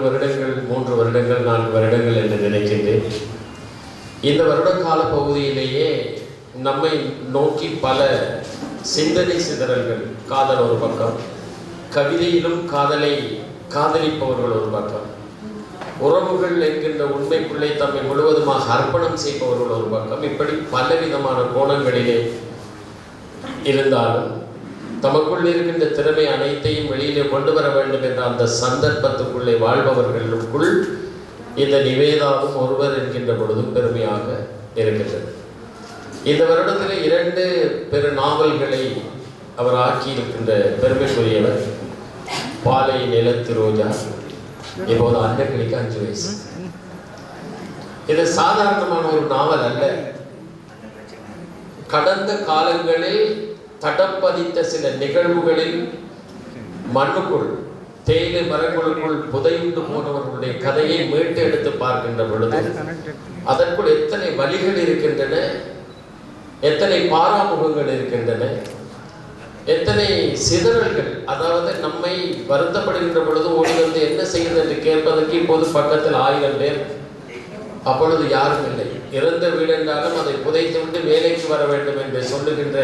வருடங்கள் 3 வருடங்கள் 4 வருடங்கள் என்று நினைக்கின்றேன். இந்த வருட கால பகுதியிலேயே நம்மை நோக்கி பல சிந்தனை சிதறல்கள், காதல் ஒரு பக்கம், கவிதையிலும் காதலை காதலிப்பவர்கள் ஒரு பக்கம், உறவுகள் என்கின்ற உண்மைக்குள்ளே தம்மை முழுவதுமாக அர்ப்பணம் செய்பவர்கள் ஒரு பக்கம், இப்படி பலவிதமான கோணங்களிலே இருந்தாலும் தமக்குள் இருக்கின்ற திறமை அனைத்தையும் வெளியிலே கொண்டு வர வேண்டும் என்ற அந்த சந்தர்ப்பத்துக்குள்ளே வாழ்பவர்களுக்குள் இந்த நிவேதாவும் ஒருவர் என்கின்ற பொழுது பெருமையாக இருக்கின்றது. இந்த வருடத்தில் 2 பெரு நாவல்களை அவர் ஆக்கியிருக்கின்ற பெருமைக்குரியவர். பாலை நிலத்து ரோஜா, இப்போது அண்டக்கிளிக்கு 5 வயசு. இது சாதாரணமான ஒரு நாவல் அல்ல. கடந்த காலங்களில் தடம் பதித்த சில நிகழ்வுகளில் மண்ணுக்குள், தேயிலை மரங்களுக்குள் புதையுண்டு போனவர்களுடைய கதையை மீட்டு எடுத்து பார்க்கின்ற பொழுது அதற்குள் எத்தனை வலிகள் இருக்கின்றன, எத்தனை பாராமுகங்கள் இருக்கின்றன, எத்தனை சிதறல்கள். அதாவது நம்மை வருத்தப்படுகின்ற பொழுது ஓடி வந்து என்ன செய்வது என்று கேட்பதற்கு இப்போது பக்கத்தில் 1000 பேர், அப்பொழுது யாரும் இல்லை. இறந்த வீடு என்றாலும் அதை புதைத்து விட்டு வேலைக்கு வர வேண்டும் என்று சொல்லுகின்ற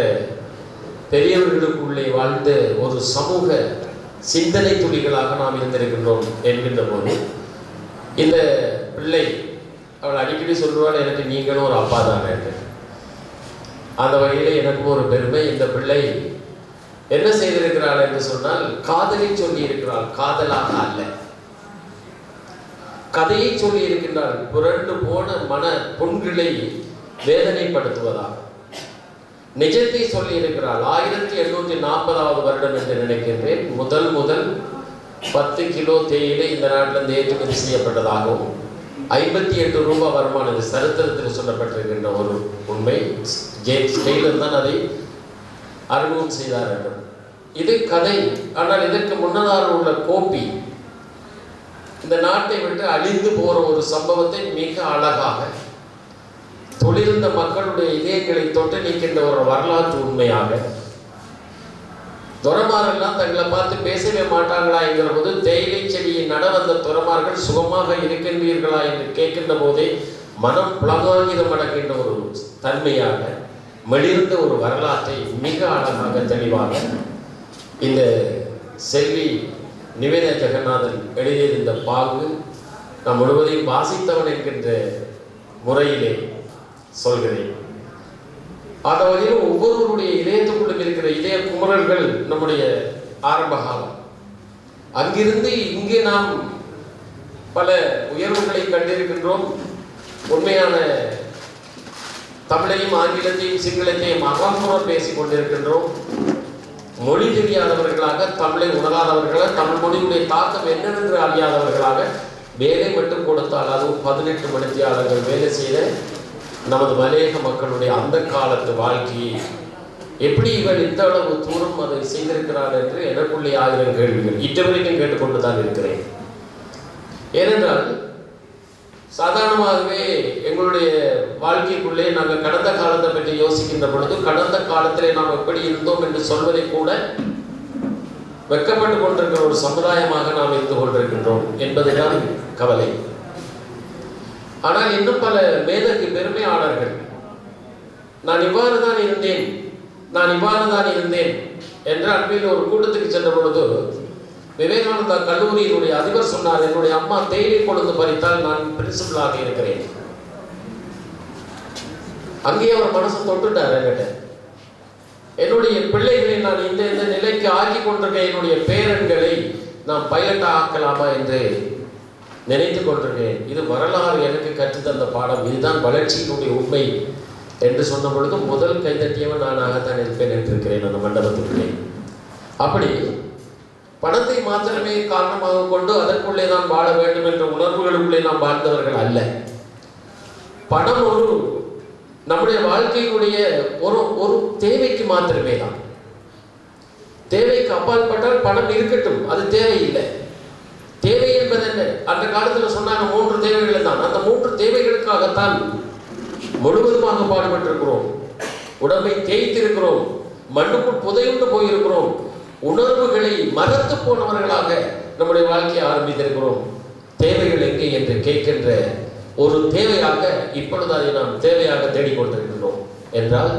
பெரியவர்களுக்குள்ளே வாழ்ந்த ஒரு சமூக சிந்தனை துளிகளாக நாம் இருந்திருக்கின்றோம் என்கின்ற போது இந்த பிள்ளை, அவள் அடிக்கடி சொல்லுவாள், எனக்கு நீங்களும் ஒரு அப்பா தானே. அந்த வகையில் எனக்கும் ஒரு பெருமை. இந்த பிள்ளை என்ன செய்திருக்கிறாள் என்று சொன்னால், காதலை சொல்லி இருக்கிறாள், காதலாக அல்ல, கதையை சொல்லி இருக்கின்றாள். புரண்டு போன மன புண்களை வேதனைப்படுத்துவதாக நிஜத்தை சொல்லி இருக்கிறாள். 1840 வருடம் என்று நினைக்கின்றேன் முதல் 10 கிலோ தேயிலை இந்த நாட்டிலிருந்து ஏற்றுமதி செய்யப்பட்டதாகவும் 58 ரூபாய் வருமானம் சரித்திரத்தில் சொல்லப்பட்டிருக்கின்ற ஒரு உண்மை. ஜேம்ஸ் டெய்லர் தான் அதை அறிமுகம் செய்தார் என்றும் இது கதை. ஆனால் இதற்கு முன்னதாக உள்ள கோப்பி இந்த நாட்டை விட்டு அழிந்து போற ஒரு சம்பவத்தை மிக அழகாக தொழிலிருந்த மக்களுடைய இதயங்களை தொட்டு நீக்கின்ற ஒரு வரலாற்று உண்மையாக, துறமாரெல்லாம் தங்களை பார்த்து பேசவே மாட்டாங்களா என்கிற போது தேயிலை செடியை நட வந்த துறமார்கள் சுகமாக இருக்கின்றீர்களா என்று கேட்கின்ற போதே மனம் புலகாகிதம் அடக்கின்ற ஒரு தன்மையாக மெளிர்ந்த ஒரு வரலாற்றை மிக அழகாக தெளிவாக இந்த செல்வி நிவேதா ஜெகநாதன் எழுதியிருந்த பாங்கு நாம் முழுவதையும் வாசித்தவன் என்கின்ற முறையிலே சொல்கிறேன். அந்த வகையில் ஒவ்வொருவருடைய இதயத்துக்குள்ளும் இருக்கிற இதய குமரல்கள் நம்முடைய ஆரம்ப காலம். அங்கிருந்து இங்கே நாம் பல உயர்வுகளை கண்டிருக்கின்றோம். உண்மையான தமிழையும் ஆங்கிலத்தையும் சிங்களத்தையும் அகம்புறம் பேசிக் கொண்டிருக்கின்றோம். மொழி தெரியாதவர்களாக, தமிழை உணராதவர்களாக, தமிழ் மொழியுடைய தாக்கம் என்னவென்று அறியாதவர்களாக வேலை மட்டும் கொடுத்தால் அதுவும் 18 மணித்தியாளர்கள் வேலை செய்த நமது மலையக மக்களுடைய அந்த காலத்து வாழ்க்கையை எப்படி இவர் இந்த அளவு தூரம் அதை செய்திருக்கிறார் என்று எனக்குள்ளே 1000 கேள்விகள் இட்டவரைக்கும் கேட்டுக்கொண்டு தான் இருக்கிறேன். ஏனென்றால் சாதாரணமாகவே எங்களுடைய வாழ்க்கைக்குள்ளே நாங்கள் கடந்த காலத்தை பற்றி யோசிக்கின்ற பொழுது கடந்த காலத்திலே நாம் எப்படி இருந்தோம் என்று சொல்வதை கூட வெட்கப்பட்டு கொண்டிருக்கிற ஒரு சமுதாயமாக நாம் இருந்து கொண்டிருக்கின்றோம் என்பதுதான் கவலை. ஆனால் இன்னும் பல மேதகு பெருமையாளர்கள் நான் இவ்வாறு தான் இருந்தேன், நான் இவ்வாறு தான் இருந்தேன் என்று அன்பில் ஒரு கூட்டத்துக்கு சென்ற பொழுது விவேகானந்தா கல்லூரியினுடைய அதிபர் சொன்னார், என்னுடைய அம்மா தேயிலை கொழுந்து பறித்தால் நான் பிரின்சிபலாக இருக்கிறேன். அங்கேயே அவர் மனசை தொட்டுட்டார் என்கிட்ட. என்னுடைய பிள்ளைகளை நான் இந்த இந்த நிலைக்கு ஆக்கி கொண்டிருக்க என்னுடைய பேரன்களை நாம் பைலட்டா ஆக்கலாமா என்று நினைத்து கொண்டிருக்கேன். இது வரலாறு எனக்கு கற்றுத்தந்த பாடம், இதுதான் வளர்ச்சியினுடைய உண்மை என்று சொன்ன பொழுது முதல் கைதட்டியவன் நானாகத்தான் இருப்பேன் என்றிருக்கிறேன் அந்த மண்டபத்துக்குள்ளே. அப்படி பணத்தை மாத்திரமே காரணமாக கொண்டு அதற்குள்ளே தான் வாழ வேண்டும் என்ற உணர்வுகளுக்குள்ளே நாம் வாழ்ந்தவர்கள் அல்ல. பணம் ஒரு நம்முடைய வாழ்க்கையினுடைய ஒரு தேவைக்கு மாத்திரமே தான். தேவைக்கு அப்பாற்பட்டால் பணம் இருக்கட்டும், அது தேவையில்லை. தேவை என்பது என்ன? அந்த காலத்தில் சொன்னாங்க 3 தேவைகள் தான். அந்த 3 தேவைகளுக்காகத்தான் முழுவதுமாக பாடுபட்டிருக்கிறோம். உடம்பை தேய்த்திருக்கிறோம், மண்ணுக்குள் புதையுண்டு போயிருக்கிறோம், உணர்வுகளை மறந்து போனவர்களாக நம்முடைய வாழ்க்கையை ஆரம்பித்திருக்கிறோம். தேவைகள் எங்கே என்று கேட்கின்ற ஒரு தேவையாக இப்பொழுது அதை நாம் தேவையாக தேடிக்கொண்டிருக்கின்றோம் என்றால்,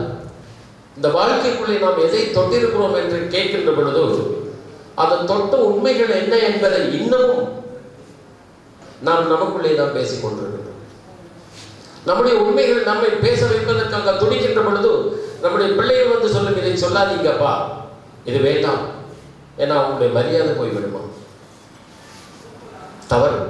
இந்த வாழ்க்கைக்குள்ளே நாம் எதை தொட்டிருக்கிறோம் என்று கேட்கின்ற பொழுது அந்த தொட்ட உண்மைகள் என்ன என்பதை இன்னமும் நாம் நமக்குள்ளே தான் பேசிக் கொண்டிருக்கிறோம். நம்முடைய உண்மைகள் நம்மை பேச வைப்பதற்காக துடிக்கின்ற பொழுது நம்முடைய பிள்ளைகள் வந்து சொல்லும், இதை சொல்லாதீங்கப்பா, இது வேண்டாம், ஏன்னா அவங்களுடைய மரியாதை போய்விடுமா? தவறு.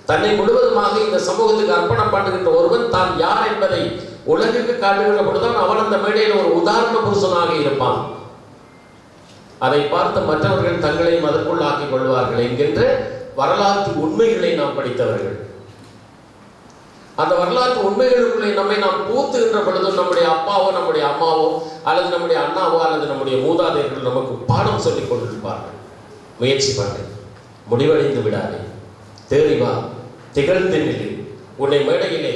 தன்னை முழுவதுமாக இந்த சமூகத்துக்கு அர்ப்பணம் பண்ணுகின்ற ஒருவன் தான் யார் என்பதை உலகிற்கு காட்டுகின்ற பொழுதுதான் அவன் அந்த மேடையில் ஒரு உதாரண புருஷனாக இருப்பான். அதை பார்த்து மற்றவர்கள் தங்களையும் அதற்குள் ஆக்கிக் கொள்வார்கள் என்கின்ற வரலாற்று உண்மைகளை நாம் படித்தவர்கள். அந்த வரலாற்று உண்மைகளுக்குள்ளே நம்மை நாம் பூத்துகின்ற பொழுது நம்முடைய அப்பாவோ நம்முடைய அம்மாவோ அல்லது நம்முடைய அண்ணாவோ அல்லது நம்முடைய மூதாதையர்கள் நமக்கு பாடம் சொல்லிக் கொண்டிருப்பார்கள். முயற்சி பண்ணு, முடிவடைந்து விடாதே, தேறி வா, திகழ்ந்து நிலை, உன்னை மேடையிலே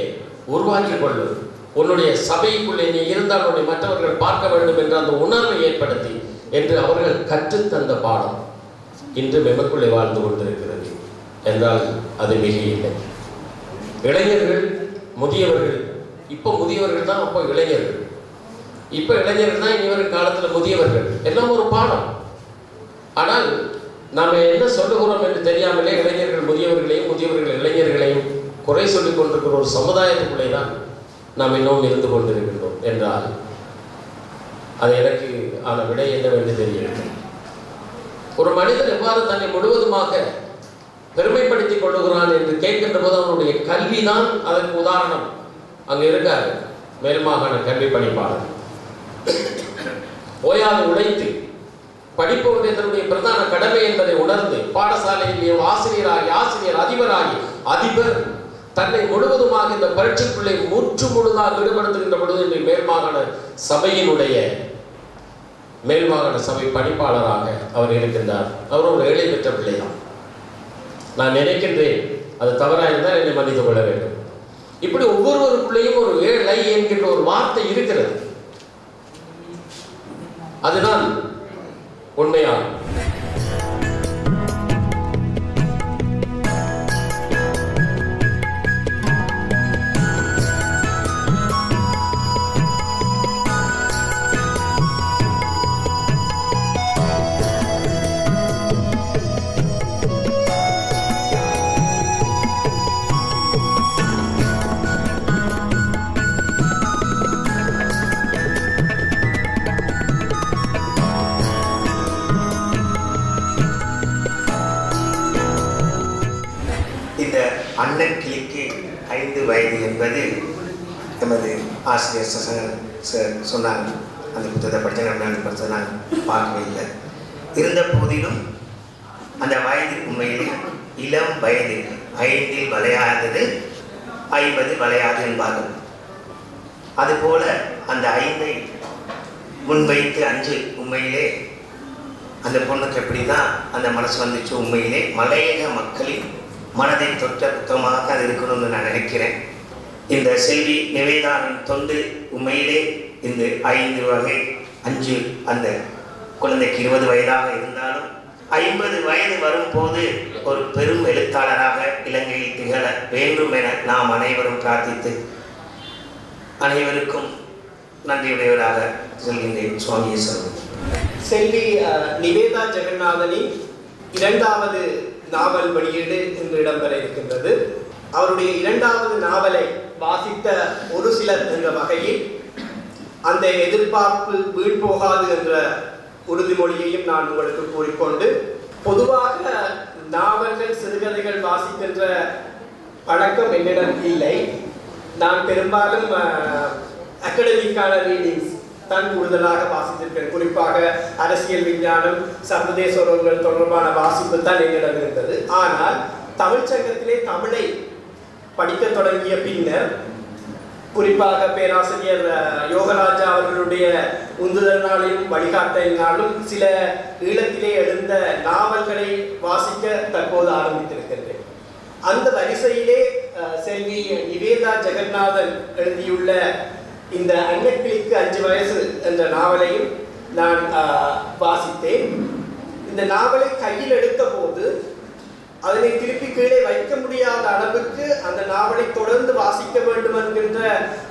உருவாக்கிக் கொள்ளு, உன்னுடைய சபைக்குள்ளே நீ இருந்தால் உன்னை மற்றவர்கள் பார்க்க வேண்டும் என்ற அந்த உணர்வை ஏற்படுத்தி என்று அவர்கள் கற்றுத்தந்த பாடம் இன்று எமக்குள்ளே வாழ்ந்து கொண்டிருக்கிறது என்றால் அது மிக இல்லை. இளைஞர்கள், முதியவர்கள், இப்போ முதியவர்கள் தான், அப்போ இளைஞர்கள், இப்போ இளைஞர்கள் தான் இனி வரும் காலத்தில் முதியவர்கள், எல்லாம் ஒரு பாடம். ஆனால் நாம் என்ன சொல்லுகிறோம் என்று தெரியாமலே இளைஞர்கள் முதியவர்களையும் முதியவர்கள் இளைஞர்களையும் குறை சொல்லிக் கொண்டிருக்கிற ஒரு சமுதாயத்துக்குள்ளே தான் நாம் இன்னும் இருந்து கொண்டிருக்கின்றோம் என்றால் அது எனக்கு ஆன விடை என்னவென்று தெரியவில்லை. ஒரு மனிதன் எவ்வாறு தன்னை முழுவதுமாக பெருமைப்படுத்திக் கொள்ளுகிறான் என்று கேட்கின்ற போது அவனுடைய கல்விதான் அதற்கு உதாரணம். அங்க இருக்காரு மேல்மாகாண கல்வி பணிப்பாளர், ஓயாது உழைத்து படிப்பவருடைய தன்னுடைய பிரதான கடமை என்பதை உணர்ந்து பாடசாலையில் ஆசிரியராகி ஆசிரியர், அதிபராகி அதிபர் தன்னை முழுவதுமாக இந்த பரீட்சைக்குள்ளே முற்று முழுதாக ஈடுபடுத்துகின்ற பொழுது இன்று மேல்மாகாண சபை பணிப்பாளராக அவர் இருக்கின்றார். அவர் ஒரு ஏழை பெற்ற பிள்ளைதான். நான் நினைக்கின்றேன், அது தவறாக இருந்தால் என்னை மன்னித்துக் கொள்ள வேண்டும். இப்படி ஒவ்வொருவருக்குள்ளேயும் ஒரு ஏழை என்கின்ற ஒரு வார்த்தை இருக்கிறது. அதுதான் உண்மையாகும். அன்னக்கிளிக்கு 5 வயது என்பது நமது ஆசிரியர் சொன்னாங்க. அந்த புத்தகத்தை படித்த நான் பார்க்கவே இல்லை. இருந்த போதிலும் அந்த வயது உண்மையிலே இளம் வயது, 5 வளையாதது 50 வளையாது என்பார்கள். அதுபோல அந்த 5 முன்வைத்து 5 உண்மையிலே அந்த பொண்ணுக்கு எப்படி தான் அந்த மனசு வந்துச்சு. உண்மையிலே மலையக மக்களின் மனதை தொட்ட புத்தகமாக அது இருக்கணும்னு நான் நினைக்கிறேன். இந்த செல்வி நிவேதாவின் தொண்டு உண்மையிலே இந்த 5 வகை 5 அந்த குழந்தைக்கு 20 வயதாக இருந்தாலும் 50 வயது வரும்போது ஒரு பெரும் எழுத்தாளராக இலங்கையில் திகழ வேண்டும் என நாம் அனைவரும் பிரார்த்தித்து அனைவருக்கும் நன்றியுடையவராக சொல்கின்றேன். சுவாமியை சொல்லுங்கள். செல்வி நிவேதா ஜெகநாதனின் 2வது நாவல் வெளியீடு இன்று இடம்பெற இருக்கின்றது. அவருடைய 2வது நாவலை வாசித்த ஒரு சிலர் என்ற வகையில் அந்த எதிர்பார்ப்பு வீண் போகாது என்ற உறுதிமொழியையும் நான் உங்களுக்கு கூறிக்கொண்டு, பொதுவாக நாவல்கள் சிறுகதைகள் வாசிக்கின்ற பழக்கம் என்னிடம் இல்லை. நான் பெரும்பாலும் அகடமிக்கான ரீடிங்ஸ் தான் கூடுதலாக வாசித்திருக்கிறேன். குறிப்பாக அரசியல் விஞ்ஞானம், சர்வதேச உறவுகள் தொடர்பான வாசிப்பு தான் என்னிடம் இருந்தது. ஆனால் தமிழ் சங்கத்திலே தமிழை படிக்க தொடங்கிய பின்னர், குறிப்பாக பேராசிரியர் யோகராஜா அவர்களுடைய உந்துதலினாலும் வழிகாட்டலினாலும் சில ஈழத்திலே எழுந்த நாவல்களை வாசிக்க தற்போது ஆரம்பித்திருக்கின்றேன். அந்த வரிசையிலே செல்வி நிவேதா ஜெகநாதன் எழுதியுள்ள இந்த அன்னக்கிளிக்கு 5 வயசு என்ற நாவலையும் நான் வாசித்தேன். இந்த நாவலை கையில் எடுத்த போது அதனை திருப்பி கீழே வைக்க முடியாத அளவுக்கு அந்த நாவலை தொடர்ந்து வாசிக்க வேண்டும் என்கின்ற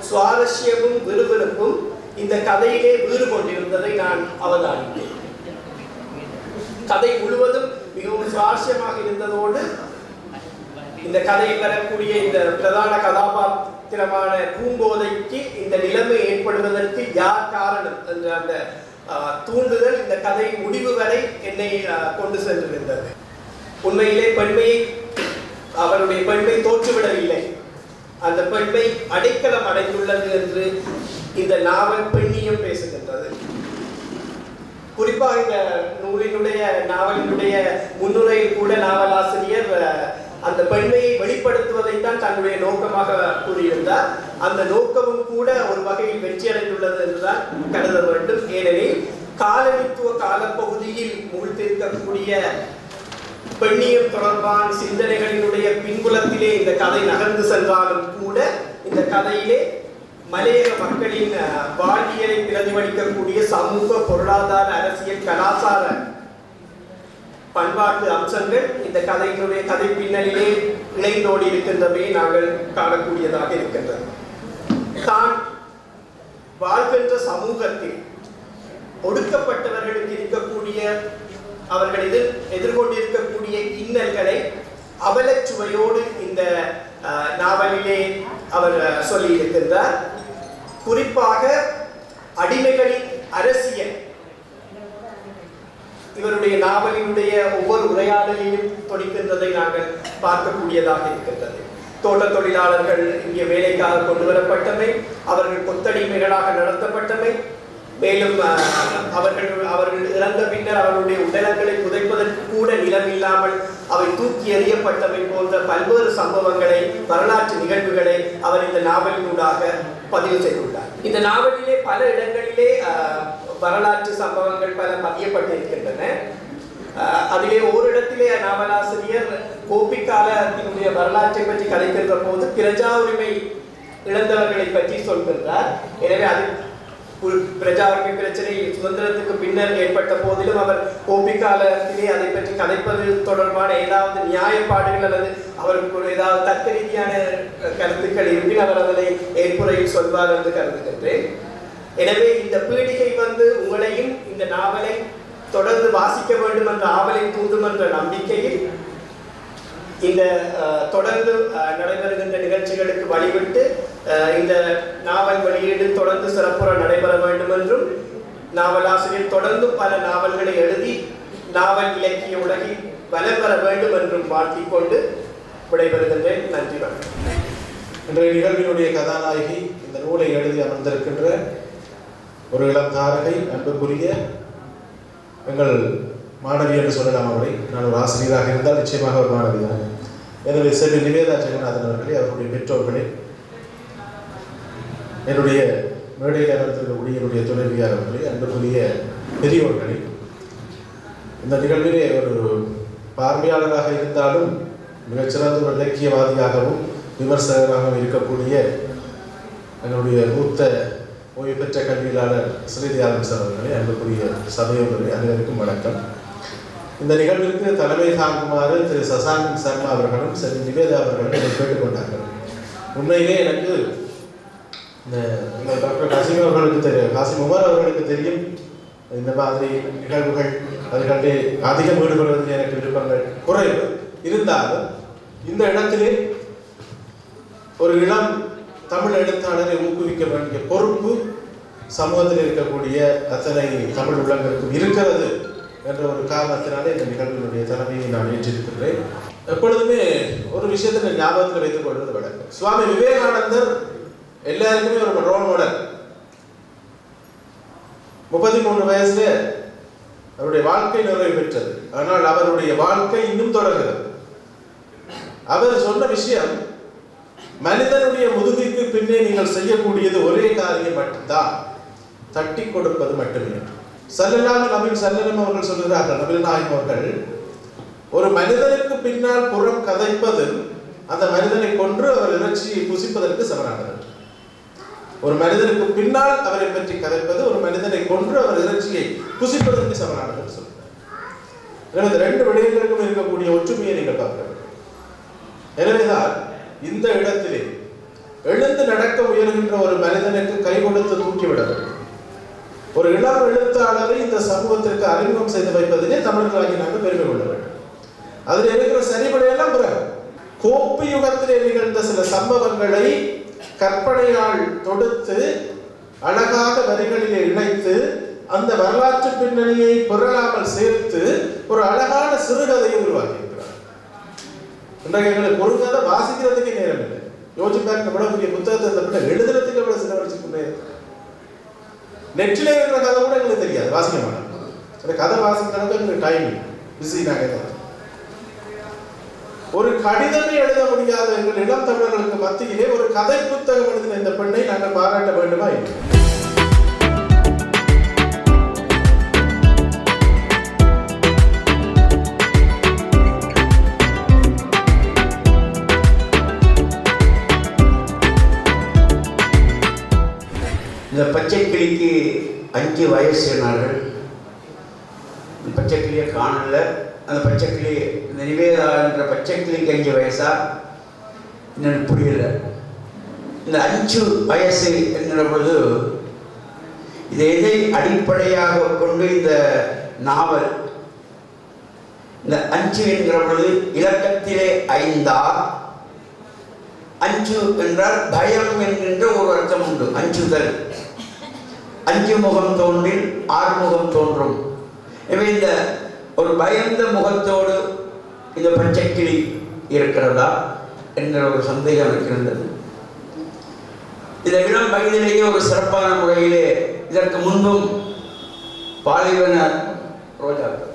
சுவாரஸ்யமும் விறுவிறுப்பும் இந்த கதையிலே வீறு கொண்டிருந்ததை நான் அவதானித்தேன். கதை முழுவதும் மிகவும் சுவாரஸ்யமாக இருந்ததோடு இந்த கதையில் வரக்கூடிய இந்த பிரதான கதாபாத்திரமான பூங்கோதைக்கு இந்த நிலைமை ஏற்படுவதற்கு யார் காரணம் என்ற அந்த தூண்டுதல் இந்த கதை முடிவு வரை என்னை கொண்டு சென்றிருந்தது. உண்மையிலே அவருடைய பெண்மை தோற்றுவிடவில்லை, அந்த பெண்மை அடைக்கலம் அடைந்துள்ளது என்று இந்த நாவல் பெண்ணியம் பேசுகின்றது. குறிப்பாக இந்த நாவலினுடைய முன்னுரையில் கூட நாவலாசிரியர் அந்த பெண்மையை வெளிப்படுத்துவதைத்தான் தன்னுடைய நோக்கமாக கூறியிருந்தார். அந்த நோக்கமும் கூட ஒரு வகையில் வெற்றி அடைந்துள்ளது என்றுதான் கருத வேண்டும். ஏனெனில் காலனித்துவ காலப்பகுதியில் மூழ்கிருக்கக்கூடிய பெண்ணியம் தொடர்பான சிந்தனைகளினுடைய பின்புலத்திலே இந்த கதை நகர்ந்து சென்றாலும் கூட இந்த கதையிலே மலையக மக்களின் வாழ்வியலை பிரதிபலிக்கக்கூடிய சமூக, பொருளாதார, அரசியல், கலாச்சார, பண்பாட்டு அம்சங்கள் இந்த கதையினுடைய கதை பின்னணியிலே இணைந்தோடி இருக்கின்றமையை நாங்கள் காணக்கூடியதாக இருக்கின்றது. தான் வாழ்கின்ற சமூகத்தில் ஒடுக்கப்பட்டவர்களுக்கு இருக்கக்கூடிய அவர்கள் எதிர்கொண்டிருக்கக்கூடிய இன்னல்களை அவலச்சுவையோடு இந்த நாவலிலே அவர் சொல்லி இருக்கின்றார். குறிப்பாக அடிமைகளின் அரசியல் இவருடைய நாவலினுடைய ஒவ்வொரு உரையாடலையும் தொடிக்கின்றதை நாங்கள் பார்க்கக்கூடியதாக இருக்கின்றது. தோட்ட தொழிலாளர்கள் இங்கே வேலைக்காக கொண்டு வரப்பட்டமை, அவர்கள் கொத்தடிமைகளாக நடத்தப்பட்டமை, மேலும் அவர்கள் இறந்த பின்னர் அவர்களுடைய உடலங்களை புதைப்பதற்கு கூட நிலம் இல்லாமல் அவை தூக்கி எறியப்பட்டவை போன்ற பல்வேறு சம்பவங்களை, வரலாற்று நிகழ்வுகளை அவர் இந்த நாவலினூடாக பதிவு செய்துள்ளார். இந்த நாவலிலே பல இடங்களிலே வரலாற்று சம்பவங்கள் பல பதியப்பட்டிருக்கின்றன. அதிலே ஓரிடத்திலே நாவலாசிரியர் கோபிக்காலத்தினுடைய வரலாற்றை பற்றி கதைக்கின்ற போது பிரஜா உரிமை இழந்தவர்களை பற்றி சொல்கின்றார். எனவே அது பிரஜா உரிமை பிரச்சனை சுதந்திரத்துக்கு பின்னர் ஏற்பட்ட போதிலும் அவர் கோபிக்காலத்திலே அதை பற்றி கதைப்பது தொடர்பான ஏதாவது நியாயப்பாடுகள் அல்லது அவருக்கு ஏதாவது தர்க்க ரீதியான கருத்துக்கள் இருப்பின் அவர் அதனை ஏற்புரையில் சொல்வார் என்று கருதுகின்றேன். எனவே இந்த பீடிகை உங்களையும் இந்த நாவலை தொடர்ந்து வாசிக்க வேண்டும் என்ற ஆவலை தூண்டும் என்ற நம்பிக்கையில் இந்த தொடர்ந்து நடைபெறுகின்ற நிகழ்ச்சிகளுக்கு வழிவிட்டு இந்த நாவல் வெளியீடு தொடர்ந்து சிறப்புற நடைபெற வேண்டும் என்றும், நாவலாசிரியர் தொடர்ந்து பல நாவல்களை எழுதி நாவல் இலக்கிய உலகில் வலம் பெற வேண்டும் என்றும் வாழ்த்திக் கொண்டு விடைபெறுகின்றேன். நன்றி, வணக்கம். இன்றைய நிகழ்வினுடைய கதாநாயகி இந்த நூலை எழுதி அமர்ந்திருக்கின்ற ஒரு இளம் தாரகை, அன்புக்குரிய எங்கள் மாணவி என்று சொல்லலாம். அவரை நான் ஒரு ஆசிரியராக இருந்தால் நிச்சயமாக ஒரு மாணவி தான். எனவே செல்வி நிவேதா ஜெகநாதன் அவர்களே, அவர்களுடைய பெற்றோர்களே, என்னுடைய மேடையில் அமர்ந்திருக்கக்கூடிய என்னுடைய துணைவியார் அவர்களே, அன்புக்குரிய பெரியோர்களே, இந்த நிகழ்விலே ஒரு பார்வையாளராக இருந்தாலும் மிகச்சிறந்த ஒரு இலக்கியவாதியாகவும் விமர்சகராகவும் இருக்கக்கூடிய என்னுடைய மூத்த ஓய்வு பெற்ற கல்வியாளர் ஸ்ரீதி ஆலம்ஸ் அவர்களே, அன்புக்குரிய சபையோர்களே, அனைவருக்கும் வணக்கம். இந்த நிகழ்விற்கு தலைமை தாங்குமாறு திரு சசாங்கன் சர்மா அவர்களும் சரி நிவேதா அவர்களும் என்னை கேட்டுக்கொண்டார்கள். உண்மையிலே எனக்கு இந்த டாக்டர் காசிம் அவர்களுக்கு தெரியும், காசிம் உமர் அவர்களுக்கு தெரியும் இந்த மாதிரி நிகழ்வுகள் அதுகளிலே அதிகம் ஈடுபடுவதில் எனக்கு விருப்பங்கள் குறைவு இருந்தாலும், இந்த இடத்திலே ஒரு இளம் தமிழ் எழுத்தாளரை ஊக்குவிக்க வேண்டிய பொறுப்பு சமூகத்தில் இருக்கக்கூடிய அத்தனை தமிழ் உள்ளங்களுக்கும் இருக்கிறது என்ற ஒரு காரணத்தினாலே இந்த நிகழ்வினுடைய தலைமையை நான் ஏற்றிருக்கின்றேன். எப்பொழுதுமே ஒரு விஷயத்தை ஞாபகத்தில் வைத்துக் கொள்வது வழக்கம். சுவாமி விவேகானந்தர் எல்லாருக்குமே ஒரு ரோல் மாடல். 33 வயசுல அவருடைய வாழ்க்கை நிறைவு பெற்றது. ஆனால் அவருடைய வாழ்க்கை இன்னும் தொடர்கிறது. அவர் சொன்ன விஷயம், மனிதனுடைய முதுகுக்கு பின்னே நீங்கள் செய்யக்கூடியது ஒரே காரியம் மட்டும்தான், தட்டி கொடுப்பது மட்டுமே. ஸல்லல்லாஹு அலைஹி வஸல்லம் அவர்கள் சொல்கிறார்கள், நபிகள் நாயகம் அவர்கள், ஒரு மனிதனுக்கு பின்னால் புறம் கதைப்பது அந்த மனிதனை கொன்று அவர் இறைச்சியை புசிப்பதற்கு சமனானது. ஒரு மனிதனுக்கு பின்னால் அவரை பற்றி கதைப்பது ஒரு மனிதனை கொன்று அவர் இறைச்சியை புசிப்பதற்கு சமனானது சொல்கிறார். இந்த ரெண்டு விடயங்களுக்கும் இருக்கக்கூடிய ஒற்றுமையை நீங்கள் பார்க்க வேண்டும். எனவேதான் இந்த இடத்திலே எழுந்து நடக்க முயல்கின்ற ஒரு மனிதனுக்கு கை கொடுத்து தூக்கிவிட வேண்டும். ஒரு இளம் எழுத்தாளரை இந்த சமூகத்திற்கு அறிமுகம் செய்து வைப்பதிலே தமிழர்களாகி நாங்கள் பெருமை கொள்ள வேண்டும். அதில் இருக்கிற சரிபடையெல்லாம் பிறகு கோப்பு யுகத்திலே நிகழ்ந்த சில சம்பவங்களை கற்பனையால் தொடுத்து அழகாக வரிகளிலே இணைத்து அந்த வரலாற்று பின்னணியை புரளாமல் சேர்த்து ஒரு அழகான சிறுகதையை உருவாக்கி இருக்கிறார். இன்றைக்கு எங்களுக்கு ஒரு கதை வாசிக்கிறதுக்கே நேரம் இல்லை. யோசிப்பாங்க எவ்வளவு பெரிய புத்தகத்தை இந்த எழுதுறதுக்கு எவ்வளவு செலவழிச்சு கொண்டே நெற்றிலே இருக்கிற கதை கூட எங்களுக்கு தெரியாது, வாசிக்க மாட்டோம். கதை வாசிக்கிறதுக்கு எங்களுக்கு டைம் பிஸி. நாங்கள் ஒரு கடிதமே எழுத முடியாத எங்கள் இளம் தமிழர்களுக்கு மத்தியிலே ஒரு கதை புத்தகம் எழுதின இந்த பெண்ணை நாங்கள் பாராட்ட வேண்டுமா இல்லை? இந்த பச்சை கிளிக்கு 5 வயசுனார்கள். பச்சை கிளியை காணல. அந்த பச்சை கிளி, இந்த நிவேதா என்ற பச்சை கிளிக்கு 5 வயசா என்னன்னு புரியல. இந்த 5 வயசு என்கிற பொழுது இது எதை அடிப்படையாக கொண்டு இந்த நாவல், இந்த 5 என்கிற பொழுது இலக்கத்திலே 5 5 என்றால் பயம் என்கின்ற ஒரு அர்த்தம் உண்டு. அஞ்சுதல், 5 முகம் தோன்றில் 6 முகம் தோன்றும். எனவே இந்த ஒரு பயந்த முகத்தோடு இந்த பச்சை கிளி இருக்கிறதா என்கிற ஒரு சந்தேகம் இருக்கின்றது. இந்த இளம் வயதிலேயே ஒரு சிறப்பான முறையிலே இதற்கு முன்பும் பாலைவன ரோஜாக்கள்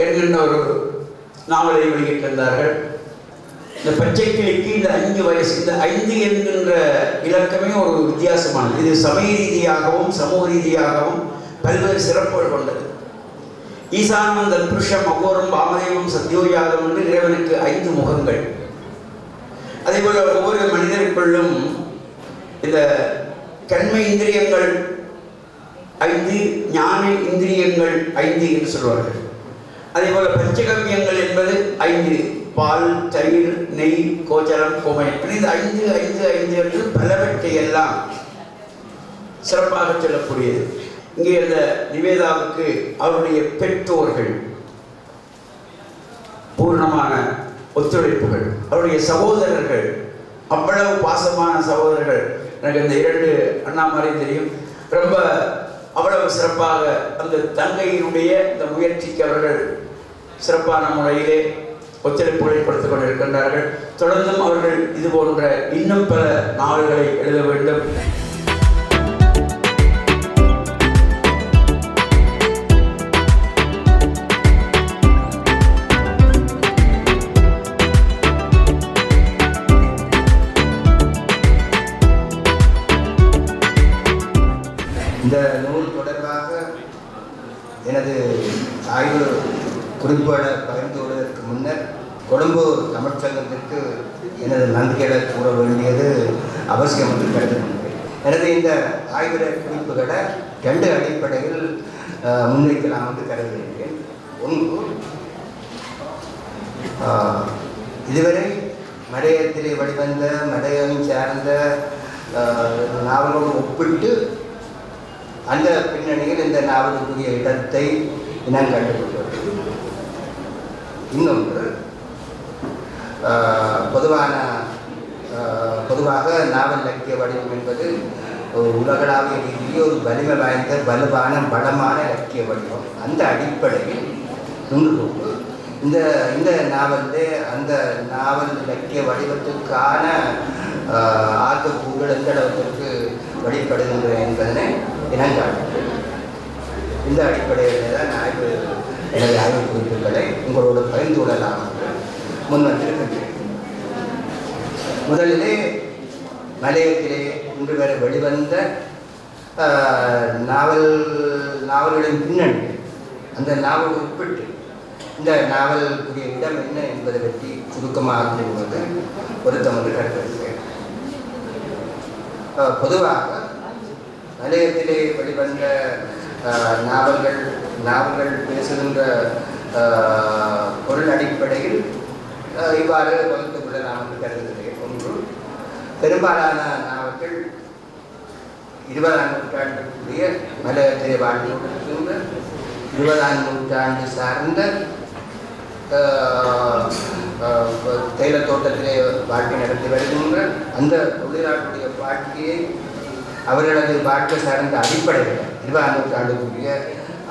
என்கின்ற ஒரு நாவலை வெளியிட்டிருந்தார்கள். இந்த பச்சை கிளிக்கு இந்த 5 வயசு, இந்த 5 என்கின்ற இலக்கமே ஒரு வித்தியாசமானது. இது சமய ரீதியாகவும் சமூக ரீதியாகவும் பல்வேறு சிறப்புகள் கொண்டது. ஈசானந்த புருஷம் அகோரம் வாமதேவம் சத்யோயாகம் என்று இறைவனுக்கு 5 முகங்கள். அதே போல ஒவ்வொரு மனிதருக்குள்ளும் இந்த கண்மை இந்திரியங்கள் 5, ஞான இந்திரியங்கள் 5 என்று சொல்வார்கள். அதே போல பஞ்சகவ்யங்கள் என்பது 5, பால், தயிர், நெய், கோச்சரம், கோமயம். இந்த 5 5 5 என்று பலவற்றை எல்லாம் சிறப்பாக சொல்லக்கூடியது. இங்கே இந்த நிவேதாவுக்கு அவருடைய பெற்றோர்கள் பூர்ணமான ஒத்துழைப்புகள், அவருடைய சகோதரர்கள் அவ்வளவு பாசமான சகோதரர்கள். எனக்கு இந்த 2 அண்ணா மாதிரி தெரியும். ரொம்ப அவ்வளவு சிறப்பாக அந்த தங்கையினுடைய இந்த முயற்சிக்கு அவர்கள் சிறப்பான முறையிலே ஒத்துழைப்புகளை கொடுத்துக் கொண்டிருக்கின்றார்கள். தொடர்ந்தும் அவர்கள் இது போன்ற இன்னும் பல நாவல்களை எழுத வேண்டும். இந்த நூல் தொடர்பாக எனது ஆய்வு குறிப்புகளை பகிர்ந்து கொள்வதற்கு முன்னர் கொழும்பு தமிழ் சங்கத்திற்கு எனது நன்றிகளை கூற வேண்டியது அவசியம் என்று கருதுகின்றேன். எனது இந்த ஆய்வு குறிப்புகளை 2 அடிப்படையில் முன்வைக்கலாம் என்று கருதுகின்றேன். ஒன்று, இதுவரை மலையத்திலே வெளிவந்த மலையம் சார்ந்த நாவலோடு ஒப்பிட்டு அந்த பின்னணியில் இந்த நாவலுக்குரிய இடத்தை இனம் கண்டுகொள்வது. இன்னொன்று, பொதுவாக நாவல் இலக்கிய வடிவம் என்பது உலகளாவிய ரீதியில் ஒரு வலிமை வாய்ந்த வலுவான பலமான இலக்கிய வடிவம். அந்த அடிப்படையில் நின்று இந்த நாவலிலே அந்த நாவல் இலக்கிய வடிவத்துக்கான ஆக்கக்கூறுகள் எந்த அளவுக்கு வெளிப்படுகின்றன என்பதனை இனங்காட்டு. இந்த அடிப்படையில் தான் எனது ஆய்வு குறிப்புகளை உங்களோடு பகிர்ந்து கொள்ளலாம் என்று முன்வந்திருக்கின்றேன். முதலிலே மலையத்திலே இன்று வரை வெளிவந்த நாவல்களின் பின்னணி, அந்த நாவல் உட்பட்டு இந்த நாவலுக்குரிய இடம் என்ன என்பதை பற்றி சுருக்கமாக கூறுவது பொருத்தம் என்று கருதுகிறேன். பொதுவாக மலையத்திலே வெளிவந்த நாவல்கள் பேசுகின்ற பொருள் அடிப்படையில் இவ்வாறு வகுத்துக் கொள்ளலாம் என்று கருதுகிறேன். ஒன்று, பெரும்பாலான நாவல்கள் 20ஆம் நூற்றாண்டுக்குரிய மலையத்திலே வாழ்ந்து கொண்டிருக்கின்ற 20ஆம் நூற்றாண்டு சார்ந்த தேயிலை தோட்டத்திலே வாழ்க்கை நடத்தி வருகின்ற அந்த தொழிலாளர்களுடைய வாழ்க்கையை அவர்களது வாழ்க்கை சார்ந்த அடிப்படையில் 20ஆம் நூற்றாண்டுக்குரிய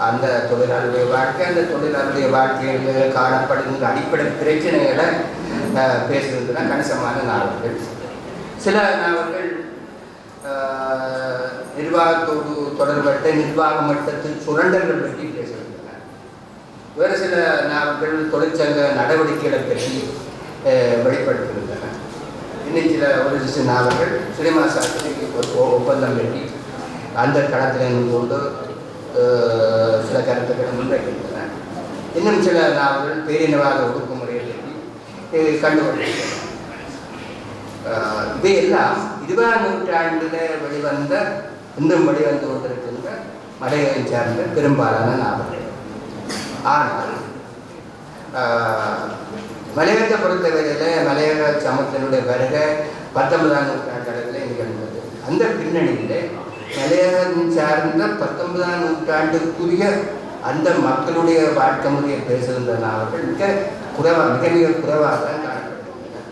அந்த தொழிலாளருடைய வாழ்க்கை, அந்த தொழிலாளருடைய வாழ்க்கையில் காணப்படுகின்ற அடிப்படை பிரச்சனைகளை பேசுகின்றன கணிசமான நாவல்கள். சில நாவல்கள் நிர்வாகத்தோடு தொடர்பட்ட நிர்வாக மட்டத்தில் சுரண்டல்கள் பற்றி பேசுகின்றன. வேறு சில நாவல்கள் தொழிற்சங்க நடவடிக்கைகளை பற்றி வெளிப்படுத்துகின்றன. இன்னும் ஒரு சில நாவல்கள் சினிமா சாஸ்திரிக்கு ஒப்பந்தம் கட்டி அந்த களத்தில் இருந்து கொண்டு சில கருத்துக்களை முன்வைக்கின்றன. இன்னும் சில நாவல்கள் பேரினவாத ஒடுக்குமுறையை பற்றி கண்டுகொள்கின்றன. இவையெல்லாம் 20ஆம் நூற்றாண்டில் வெளிவந்த இன்னும் வெளிவந்து கொண்டிருக்கின்ற மலையை சார்ந்த பெரும்பாலான நாவல்கள். ஆனால் மலையகத்தை பொறுத்தவரையில் மலையக சமூகத்தினுடைய வருகை 19ஆம் நூற்றாண்டு அளவில் நிகழ்ந்தது. அந்த பின்னணியில் மலையகம் சார்ந்த 19ஆம் நூற்றாண்டுக்குரிய அந்த மக்களுடைய வாழ்க்கை முறையை பேசுகின்ற நாவல்கள் மிக குறைவாக தான் காணப்படுகின்றன.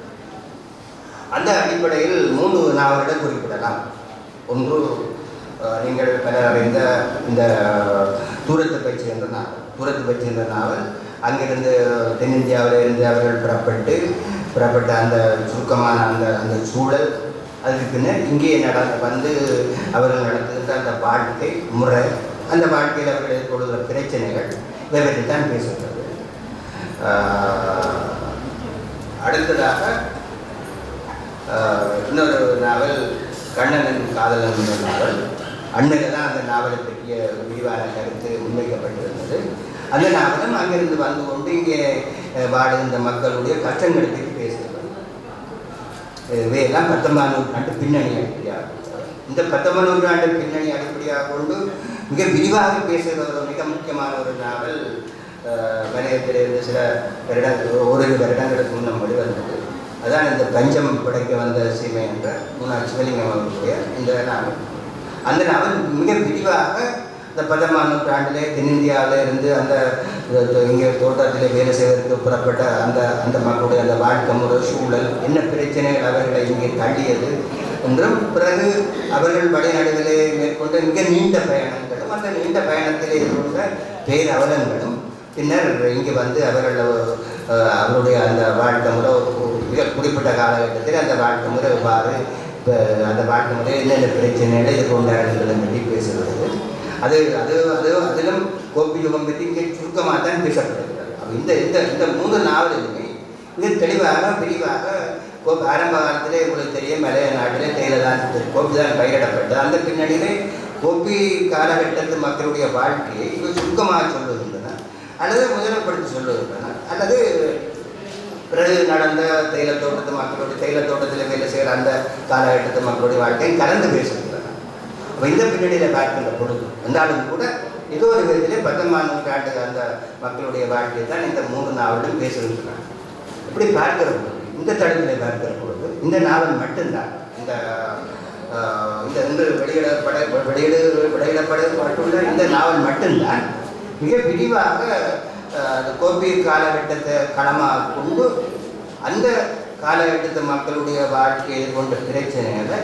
அந்த அடிப்படையில் 3 நாவல்களை குறிப்பிடலாம். ஒன்று, நீங்கள் பல அறிந்த இந்த தூரத்து பயிற்சி என்ற நாவல். அங்கிருந்து தென்னிந்தியாவில் இருந்து அவர்கள் புறப்பட்ட அந்த சுருக்கமான அந்த சூழல், அதுக்கு பின்னர் இங்கே அவர்கள் நடத்துகின்ற அந்த வாழ்க்கை முறை, அந்த வாழ்க்கையில் அவர்கள் எதிர்கொள்கிற பிரச்சனைகள் இவற்றை தான் பேசுகிறது. அடுத்ததாக இன்னொரு நாவல் கண்ணன் காதலன் என்ற நாவல். அண்மையில் தான் அந்த நாவலை பற்றிய விரிவான கருத்து முன்வைக்கப்பட்டிருந்தது. அந்த நாவலும் அங்கிருந்து வந்து கொண்டு இங்கே வாழுகின்ற மக்களுடைய கஷ்டங்களை பற்றி பேசுகிறது. இவையெல்லாம் 19ஆம் நூற்றாண்டு பின்னணி அடிப்படையாக, இந்த 19ஆம் நூற்றாண்டு பின்னணி அடிப்படையாக கொண்டு மிக விரிவாக பேசுகிற ஒரு மிக முக்கியமான ஒரு நாவல் மலையத்திலிருந்து சில ஓரிரு வருடங்களுக்கு முன்னம் வெளிவந்தது. அதான் இந்த பஞ்சம் படைக்க வந்த சீமை என்ற முன்னாள் சிவலிங்கம் அவர்களுடைய இந்த நாவல். அந்த நாவல் மிக விரிவாக இந்த 19ஆம் நூற்றாண்டிலே தென்னிந்தியாவில் இருந்து அந்த இங்கே தோட்டத்தில் வேலை செய்வதற்கு புறப்பட்ட அந்த மக்களுடைய அந்த வாழ்க்கை முறை, சூழல், என்ன பிரச்சனைகள் அவர்களை இங்கே தள்ளியது என்றும், பிறகு அவர்கள் வழிநடுவிலே மேற்கொண்ட மிக நீண்ட பயணங்களும், அந்த நீண்ட பயணத்திலே இருந்த பேரவலங்களும், பின்னர் இங்கே வந்து அவருடைய அந்த வாழ்க்கை முறை மிக குறிப்பிட்ட காலகட்டத்தில் அந்த வாழ்க்கை முறை எவ்வாறு அந்த வாழ்க்கை முறை என்னென்ன பிரச்சனைகளை எதிர்கொண்டார்கள் பற்றி பேசுகிறது. அதிலும் கோப்பி யுகம் பற்றி இங்கே சுருக்கமாக தான் பேசப்படுகிறது. இந்த 3 நாவலுமே மிக தெளிவாக விரிவாக ஆரம்ப காலத்திலே உங்களுக்கு தெரியும், மலைய நாட்டிலே தேயிலை தான் கோப்பி தான் பயிரிடப்பட்டது. அந்த பின்னணியிலே கோப்பி காலகட்டத்து மக்களுடைய வாழ்க்கையை இவை சுருக்கமாக சொல்லுகின்றன, அல்லது முதலப்படுத்தி சொல்லுகின்றன, அல்லது பிறகு நடந்த தேயிலை தோட்டத்து மக்களுடைய தேயிலை தோட்டத்தில் வேலை செய்கிற அந்த காலகட்டத்து மக்களுடைய வாழ்க்கையை கலந்து பேசுகின்றன. அப்போ இந்த பின்னணியில் பார்க்கின்ற பொழுது இருந்தாலும் கூட ஏதோ ஒரு விதத்திலே 19ஆம் நூற்றாண்டு அந்த மக்களுடைய வாழ்க்கையை தான் இந்த 3 நாவலும் பேசுகின்றன. இப்படி பார்க்கிற பொழுது, இந்த தளத்தில் பார்க்கிற பொழுது இந்த நாவல் மட்டும்தான், இந்த வெளியிடப்பட்டுள்ள இந்த நாவல் மட்டும்தான் மிக விரிவாக கோப்பி காலகட்டத்தை களமாக கொண்டு அந்த காலகட்டத்து மக்களுடைய வாழ்க்கையை எதிர்கொண்ட பிரச்சனைகளை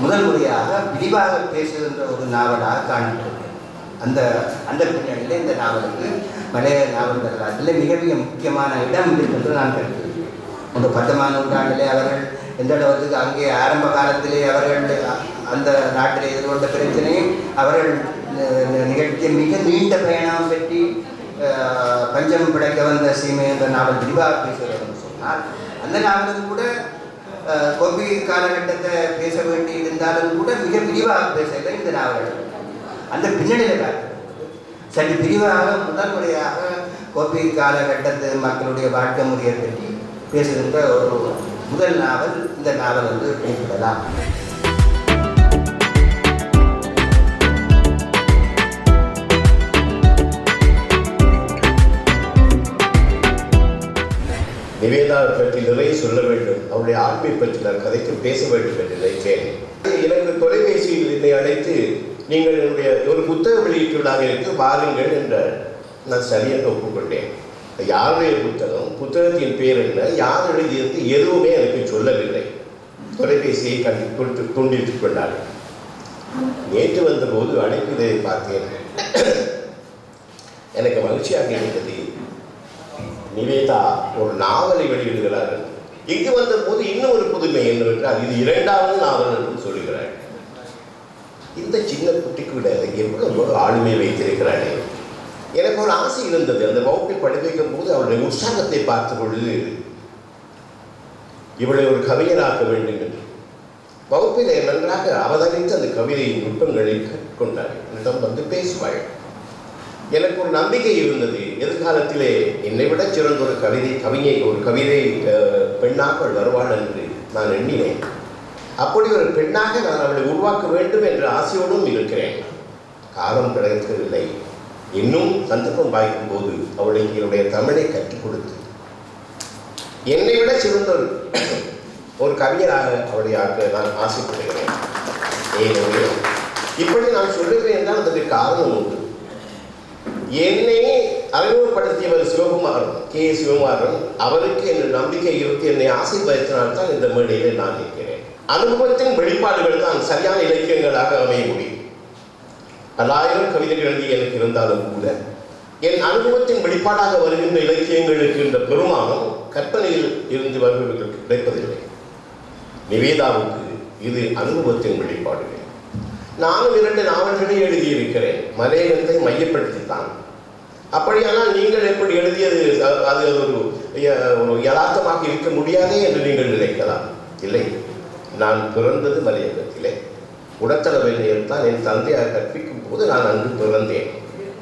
முதல் முறையாக விரிவாக பேசுகின்ற ஒரு நாவலாக காணப்படுகிறது. அந்த பின்னணியில் இந்த நாவலுக்கு மலைய நாவல் வரலாற்றில் மிக மிக முக்கியமான இடம் இருக்கின்றது நான் கருதுகிறேன். 19ஆம் நூற்றாண்டிலே அவர்கள் எந்த அளவுக்கு அங்கே ஆரம்ப காலத்திலே அவர்கள் அந்த நாட்டில் எதிர்கொண்ட பிரச்சனையும் அவர்கள் நிகழ்ச்சிய மிக நீண்ட பயணம் பற்றி பஞ்சம் பிடைக்க வந்த சீமை என்ற நாவல் விரிவாக பேசுகிறது சொன்னால், அந்த நாவலும் கூட கோபி காலகட்டத்தை பேச வேண்டி இருந்தாலும் கூட மிக விரிவாக பேசல இந்த நாவல். அந்த பின்னணியில் சற்று விரிவாக முதல் முறையாக கோபி காலகட்டத்து மக்களுடைய வாழ்க்கை முறையை பற்றி பேசுகின்ற ஒரு முதல் நாவல் இந்த நாவல் குறிப்பிடலாம். நிவேதாவை பற்றி நிறைய சொல்ல வேண்டும், அவருடைய ஆண்மை பற்றி நான் கதைக்கு பேச வேண்டும் என்று நினைத்தேன். எனக்கு தொலைபேசியில் என்னை அழைத்து நீங்கள் என்னுடைய ஒரு புத்தக வெளியீட்டுள்ளாக இருக்கு வாருங்கள் என்றார். நான் சரியாக ஒப்புக்கொண்டேன். யாருடைய புத்தகம், புத்தகத்தின் பேர் என்ன, யார் எழுதியது எதுவுமே எனக்கு சொல்லவில்லை. தொலைபேசியை கொடுத்து துண்டித்துக் கொண்டார்கள். நேற்று வந்தபோது அழைப்பதை பார்த்தேன். எனக்கு மகிழ்ச்சியாக இருந்தது. நிவேதா ஒரு நாவலை வெளியிடுகிறார்கள். இங்கு வந்த போது இன்னும் ஒரு புதுமை என்னவென்றால் இது 2வது நாவல் என்று சொல்லுகிறார். இந்த சின்ன குட்டிக்கு விட எவ்வளவு ஆளுமை வைத்திருக்கிறாரே. எனக்கு ஒரு ஆசை இருந்தது. அந்த வகுப்பில் படிப்பிக்கும் போது அவருடைய உற்சாகத்தை பார்த்த பொழுது இவளை ஒரு கவிஞராக்க வேண்டும் என்று வகுப்பில் நன்றாக அவதானித்து அந்த கவிதையின் நுட்பங்களை கற்றுக்கொண்டார். என்னிடம் வந்து பேசுவாள். எனக்கு ஒரு நம்பிக்கை இருந்தது, எதிர்காலத்திலே என்னை விட சிறந்த ஒரு கவிதை பெண்ணாக வருவாள் என்று நான் எண்ணினேன். அப்படி ஒரு பெண்ணாக நான் அவளை உருவாக்க வேண்டும் என்ற ஆசையோடும் இருக்கிறேன். காலம் கிடைக்கவில்லை. இன்னும் சந்தர்ப்பம் வாய்க்கும் போது அவளுக்கு என்னுடைய தமிழை கற்றுக் கொடுத்து என்னை விட சிறந்த ஒரு கவிஞராக அவளை ஆக்க நான் ஆசைப்படுகிறேன். ஏனெனில் இப்படி நான் சொல்லுகிறேன் என்றால் அதற்கு காரணம் உண்டு. என்னை அறிமுகப்படுத்தியவர் சிவகுமாரன், சிவகுமாரன். அவருக்கு என் நம்பிக்கை இருக்கு, என்னை ஆசைப்படுத்தினால்தான் இந்த மேடையில் நான் இருக்கிறேன். அனுபவத்தின் வெளிப்பாடுகள் தான் சரியான இலக்கியங்களாக அமைய முடியும். 1000 கவிதைகள் எழுதி எனக்கு இருந்தாலும் கூட என் அனுபவத்தின் வெளிப்பாடாக வருகின்ற இலக்கியங்களுக்கு இந்த பெருமானம் கற்பனையில் இருந்து வருபவர்களுக்கு கிடைப்பதில்லை. நிவேதாவுக்கு இது அனுபவத்தின் வெளிப்பாடுகள். நானும் 2 நாவல்களை எழுதியிருக்கிறேன், மலையகத்தை மையப்படுத்தித்தான். அப்படியானால் நீங்கள் எப்படி எழுதியது அது ஒரு யதார்த்தமாக இருக்க முடியாதே என்று நீங்கள் நினைக்கலாம். இல்லை, நான் பிறந்தது மலையகத்திலே. உடத்தளவில் தான் என் தந்தையார் கற்பிக்கும் போது நான் அங்கு பிறந்தேன்.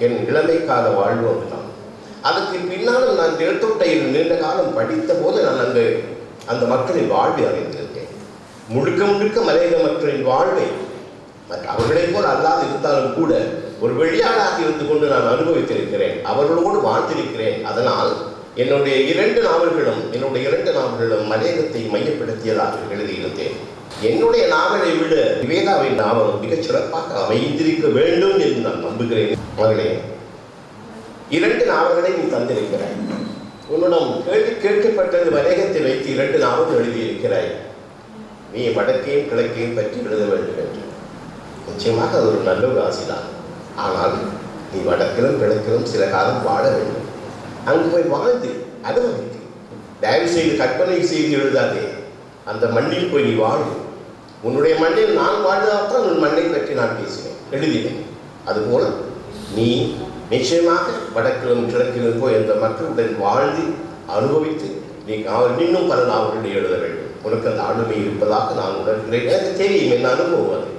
என் இளமை கால வாழ்வு அதுதான். அதுக்கு பின்னாலும் நான் நிலத்தொட்டையில் நீண்ட காலம் படித்த போது நான் அங்கு அந்த மக்களின் வாழ்வை அறிந்திருந்தேன். முழுக்க முழுக்க மலையக மக்களின் வாழ்வை அவர்களைப் போல் அல்லாது இருந்தாலும் கூட ஒரு வெளியாளாக இருந்து கொண்டு நான் அனுபவித்திருக்கிறேன், அவர்களோடு வாழ்ந்திருக்கிறேன். அதனால் என்னுடைய 2 நாவல்களும் மலையகத்தை மையப்படுத்தியதாக எழுதியிருந்தேன். என்னுடைய நாவலை விட நிவேதாவின் நாவல் மிகச் சிறப்பாக அமைந்திருக்க வேண்டும் என்று நான் நம்புகிறேன். மகளே, 2 நாவல்களை நீ தந்திருக்கிறாய். உன்னிடம் கேட்கப்பட்டது மலையகத்தை வைத்து 2 நாவல் எழுதியிருக்கிறாய். நீ வடக்கையும் கிழக்கையும் பற்றி எழுத வேண்டும் என்று. நிச்சயமாக அது ஒரு நல்ல ஒரு ஆசைதான். ஆனால் நீ வடக்கிலும் கிழக்கிலும் சில காலம் வாழ வேண்டும். அங்கு போய் வாழ்ந்து அனுபவித்து, தயவு செய்து கற்பனை செய்து எழுதாதே. அந்த மண்ணில் போய் நீ வாழு. உன்னுடைய மண்ணில் நான் வாழ்ந்தால்தான் உன் மண்ணை பற்றி நான் பேசினேன், எழுதினேன். அதுபோல் நீ நிச்சயமாக வடக்கிலும் கிழக்கிலும் போய் அந்த மக்களுடன் வாழ்ந்து அனுபவித்து நீ இன்னும் பல நாவல்களை எழுத வேண்டும். உனக்கு அந்த ஆளுமை இருப்பதாக நான் உணர்கிறேன். எனக்கு தெரியும், என் அனுபவம் அது.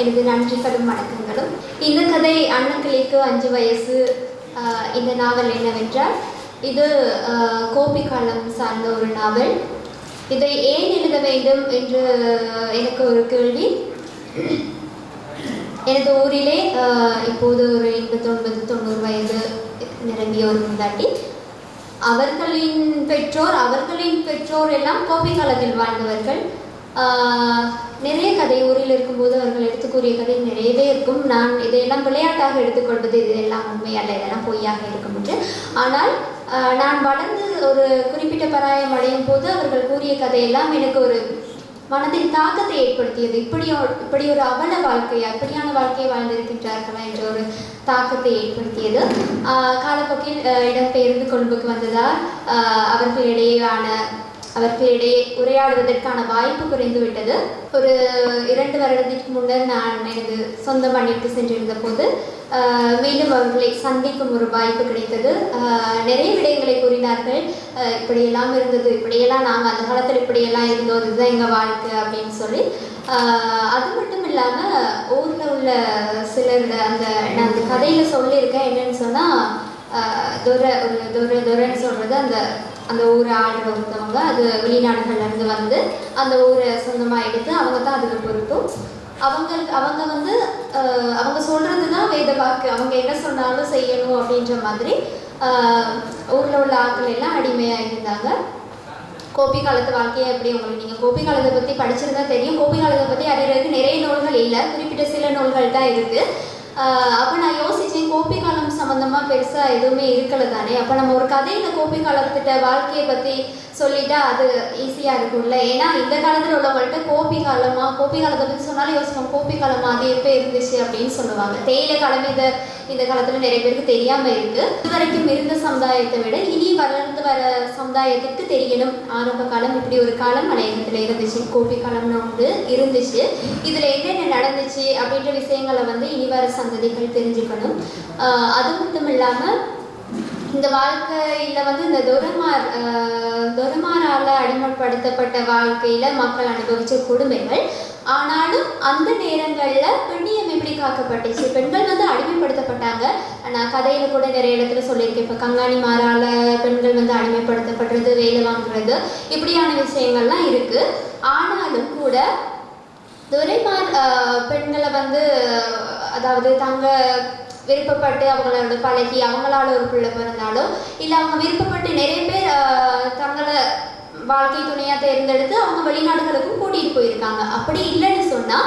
எனது நன்றிகளும் வணக்கங்களும். இந்த கதை அண்ணக்கிளிக்கு 5 வயசு. இந்த நாவல் என்னவென்றால் இது கோபி காலம் சார்ந்த ஒரு நாவல். இதை ஏன் எழுத வேண்டும் என்று எனக்கு ஒரு கேள்வி. எனது ஊரிலே இப்போது ஒரு 89-90 வயது நிரம்பிய ஒரு முந்தாட்டி, அவர்களின் பெற்றோர் எல்லாம் கோபி காலத்தில் வாழ்ந்தவர்கள். நிறைய கதை ஊரில் இருக்கும்போது அவர்கள் எடுத்து கூறிய கதை நிறையவே இருக்கும். இருக்கும். நான் இதையெல்லாம் விளையாட்டாக எடுத்துக்கொள்வது இதெல்லாம் உண்மை அல்ல, இதெல்லாம் பொய்யாக இருக்கும் என்று. ஆனால் நான் வளர்ந்து ஒரு குறிப்பிட்ட பராயம் அடையும் போது அவர்கள் கூறிய கதையெல்லாம் எனக்கு ஒரு மனதில் தாக்கத்தை ஏற்படுத்தியது. இப்படி ஒரு அவல வாழ்க்கையா, இப்படியான வாழ்க்கையை வாழ்ந்திருக்கின்றார்களா என்ற ஒரு தாக்கத்தை ஏற்படுத்தியது. காலப்போக்கில் இடம்பெயர்ந்து கொழும்புக்கு வந்ததால் அவர்களிடையே உரையாடுவதற்கான வாய்ப்பு குறைந்து விட்டது. ஒரு 2 வருடத்திற்கு முன்னர் நான் எனது சொந்த மண்ணிற்கு சென்றிருந்த போது மீண்டும் அவர்களை சந்திக்கும் ஒரு வாய்ப்பு கிடைத்தது. நிறைய விடயங்களை கூறினார்கள். இப்படியெல்லாம் இருந்தது, இப்படியெல்லாம் நாங்கள் அந்த காலத்தில் இப்படியெல்லாம் இருந்தோம், இதுதான் எங்கள் வாழ்க்கை அப்படின்னு சொல்லி. அது மட்டும் இல்லாமல் ஊரில் உள்ள சிலர் நான் அந்த கதையில் சொல்லியிருக்கேன். என்னன்னு சொன்னால் துரைன்னு சொல்கிறது அந்த ஊரை ஆடுற ஒருத்தவங்க, அது வெளிநாடுகள்லேருந்து வந்து அந்த ஊரை சொந்தமாக எடுத்து அவங்க தான் அதுக்கு பொறுப்பு. அவங்க வந்து அவங்க சொல்கிறது தான் வேத வாக்கு, அவங்க என்ன சொன்னாலும் செய்யணும் அப்படின்ற மாதிரி ஊரில் உள்ள ஆட்கள் எல்லாம் அடிமையாக இருந்தாங்க. கோபி காலத்து வாழ்க்கையை எப்படி உங்களுக்கு நீங்கள் கோபி காலத்தை பற்றி படிச்சிருந்தா தெரியும். கோபி காலத்தை பற்றி அறிகிறதுக்கு நிறைய நூல்கள் இல்லை, குறிப்பிட்ட சில நூல்கள் தான் இருக்குது. அப்போ நான் யோசித்தேன், கோபி காலம் சம்மந்தமாக பெருசாக எதுவுமே இருக்கலை தானே. அப்போ நம்ம ஒரு கதையில் கோபி காலத்திட்ட வாழ்க்கையை பற்றி சொல்லிட்டா அது ஈஸியாக இருக்கும்ல. ஏன்னா இந்த காலத்தில் உள்ளவங்கள்ட்ட கோபி காலத்தை பற்றி சொன்னாலும் யோசிப்போம், கோபி காலமாக அது எப்போ இருந்துச்சு அப்படின்னு சொல்லுவாங்க. தேயிலை காலம் இந்த காலத்தில் நிறைய பேருக்கு தெரியாமல் இருக்குது. இதுவரைக்கும் இருந்த சமுதாயத்தை விட இனி வளர்ந்து வர சமுதாயத்துக்கு தெரியணும், ஆரம்ப காலம் இப்படி ஒரு காலம் மலையகத்தில் இருந்துச்சு, கோபி காலம்னு ஒன்று இருந்துச்சு, இதில் என்னென்ன நடந்துச்சு அப்படின்ற விஷயங்களை வந்து இனி வர சந்ததிகள் தெரிஞ்சுக்கணும். அது மட்டும் இல்லாமல் இந்த வாழ்க்கையில் வந்து இந்த துரைமாரால் அடிமைப்படுத்தப்பட்ட வாழ்க்கையில் மக்கள் அனுபவித்த கொடுமைகள். ஆனாலும் அந்த நேரங்களில் பெண்ணியம் எப்படி காக்கப்பட்டுச்சு, பெண்கள் வந்து அடிமைப்படுத்தப்பட்டாங்க. நான் கதையில் கூட நிறைய இடத்துல சொல்லியிருக்கேன். இப்போ கங்காணி மாறால் பெண்கள் வந்து அடிமைப்படுத்தப்படுறது, வேலை வாங்குறது, இப்படியான விஷயங்கள்லாம் இருக்குது. ஆனாலும் கூட துரைமார் பெண்களை வந்து அதாவது விருப்பப்பட்டு அவங்களோட பழகி அவங்களால ஒரு பிள்ளை பிறந்தாலோ இல்லை அவங்க விருப்பப்பட்டு நிறைய பேர் தங்களை வாழ்க்கை துணையாக தேர்ந்தெடுத்து அவங்க வெளிநாடுகளுக்கும் கூட்டிகிட்டு போயிருக்காங்க. அப்படி இல்லைன்னு சொன்னால்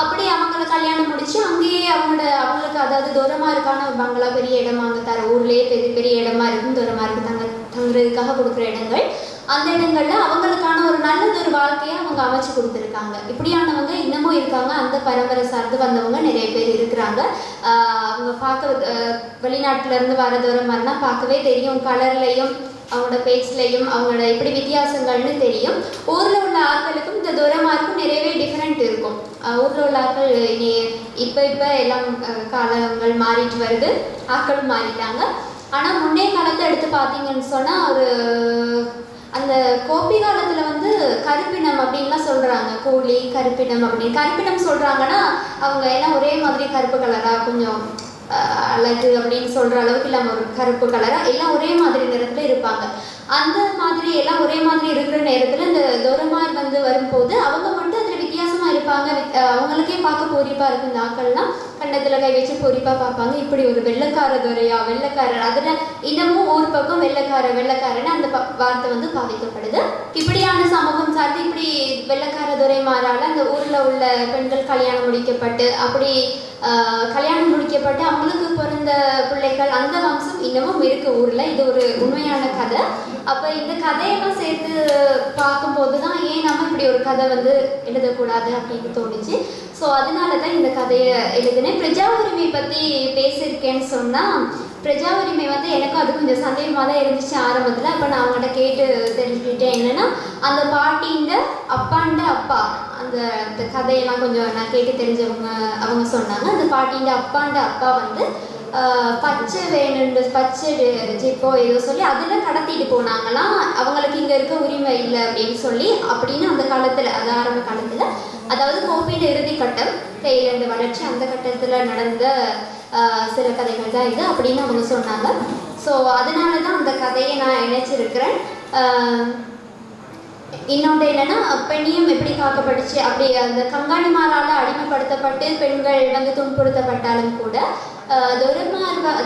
அப்படி அவங்கள கல்யாணம் முடித்து அங்கேயே அவங்களுக்கு அதாவது துரைமாருக்கான பங்களா பெரிய இடமா அங்கே தர ஊர்லேயே பெரிய பெரிய இடமா இருக்கும், துரைமாருக்கு தங்குறதுக்காக கொடுக்குற இடங்கள், அந்த இடங்களில் அவங்களுக்கான ஒரு நல்லதொரு வாழ்க்கையை அவங்க அமைச்சு கொடுத்துருக்காங்க. இப்படியானவங்க இன்னமும் இருக்காங்க. அந்த பரம்பரை சார்ந்து வந்தவங்க நிறைய பேர் இருக்கிறாங்க. அவங்க பார்க்க வெளிநாட்டிலேருந்து வர துரைமார்னா பார்க்கவே தெரியும், கலர்லையும் அவங்களோட பேச்சிலையும் அவங்களோட எப்படி வித்தியாசங்கள்னு தெரியும். ஊரில் உள்ள ஆட்களுக்கும் இந்த துரைமாருக்கும் நிறையவே டிஃப்ரெண்ட் இருக்கும். ஊரில் உள்ள ஆட்கள் இப்போ எல்லாம் காலங்கள் மாறிட்டு வருது, ஆட்களும் மாறிட்டாங்க. ஆனால் முன்னே காலத்தை எடுத்து பார்த்தீங்கன்னு சொன்னால் அந்த கோபி காலத்தில் வந்து கருப்பினம் அப்படின்லாம் சொல்கிறாங்க. கூலி கருப்பினம் அப்படின்னு கருப்பினம் சொல்கிறாங்கன்னா அவங்க எல்லாம் ஒரே மாதிரி கருப்பு கலராக கொஞ்சம் அழகு அப்படின்னு சொல்கிற அளவுக்கு இல்லாமல் ஒரு கருப்பு கலராக எல்லாம் ஒரே மாதிரி நிறத்தில் இருப்பாங்க. அந்த மாதிரி எல்லாம் ஒரே மாதிரி இருக்கிற நேரத்தில் இந்த துரைமார் வந்து வரும்போது அவங்க மட்டும் அதில் வித்தியாசமாக இருப்பாங்க. அவங்களுக்கே பார்க்க பொறிப்பாக இருக்கும். இந்த ஆக்கள்லாம் கண்ணத்தில் கை வச்சு பொறிப்பாக பார்ப்பாங்க. இப்படி ஒரு வெள்ளைக்கார துரையா, வெள்ளைக்காரர், அதில் இன்னமும் ஊர் பக்கம் வெள்ளைக்காரன்னு அந்த வார்த்தை வந்து பாவிக்கப்படுது. இப்படியான சமூகம் சார்ந்து இப்படி வெள்ளைக்கார துரைமாரால் அந்த ஊரில் உள்ள பெண்கள் கல்யாணம் முடிக்கப்பட்டு அவங்களுக்கு பிறந்த பிள்ளைகள் அந்த வம்சம் இன்னமும் இருக்கு ஊரில். இது ஒரு உண்மையான கதை. அப்போ இந்த கதையெல்லாம் சேர்த்து பார்க்கும்போது தான் ஏன் நம்ம இப்படி ஒரு கதை வந்து எழுதக்கூடாது அப்படின்னு தோணுச்சு. ஸோ அதனால தான் இந்த கதையை எழுதினேன். பிரஜா உரிமை பற்றி பேசியிருக்கேன்னு சொன்னால், பிரஜா உரிமை வந்து எனக்கும் அது கொஞ்சம் சந்தேகமாக தான் இருந்துச்சு ஆரம்பத்தில். அப்போ நான் அவங்கள்ட்ட கேட்டு தெரிஞ்சுக்கிட்டேன். என்னென்னா அந்த பாட்டின்ற அப்பாண்ட அப்பா, அந்த கதையெல்லாம் கொஞ்சம் நான் கேட்டு தெரிஞ்சவங்க அவங்க சொன்னாங்க. அந்த பாட்டின்ற அப்பாண்ட அப்பா வந்து பச்சை ஜிப்போ ஏதோ சொல்லி அதில் கடத்திட்டு போனாங்களாம். அவங்களுக்கு இங்கே இருக்க உரிமை இல்லை அப்படின்னு அந்த காலத்தில், அது ஆரம்ப காலத்தில், அதாவது கோபியின் இறுதி கட்டம், தேயிலண்டு வளர்ச்சி அந்த கட்டத்தில் நடந்த சில கதைகள் தான் இது அப்படின்னு அவங்க சொன்னாங்க. ஸோ அதனால தான் அந்த கதையை நான் இணைச்சிருக்கிறேன். இன்னொன்று என்னென்னா, பெண்ணியம் எப்படி காக்கப்பட்டுச்சு, அப்படி அந்த கங்காணிமாரால் அடிமைப்படுத்தப்பட்டு பெண்கள் வந்து துன்புறுத்தப்பட்டாலும் கூட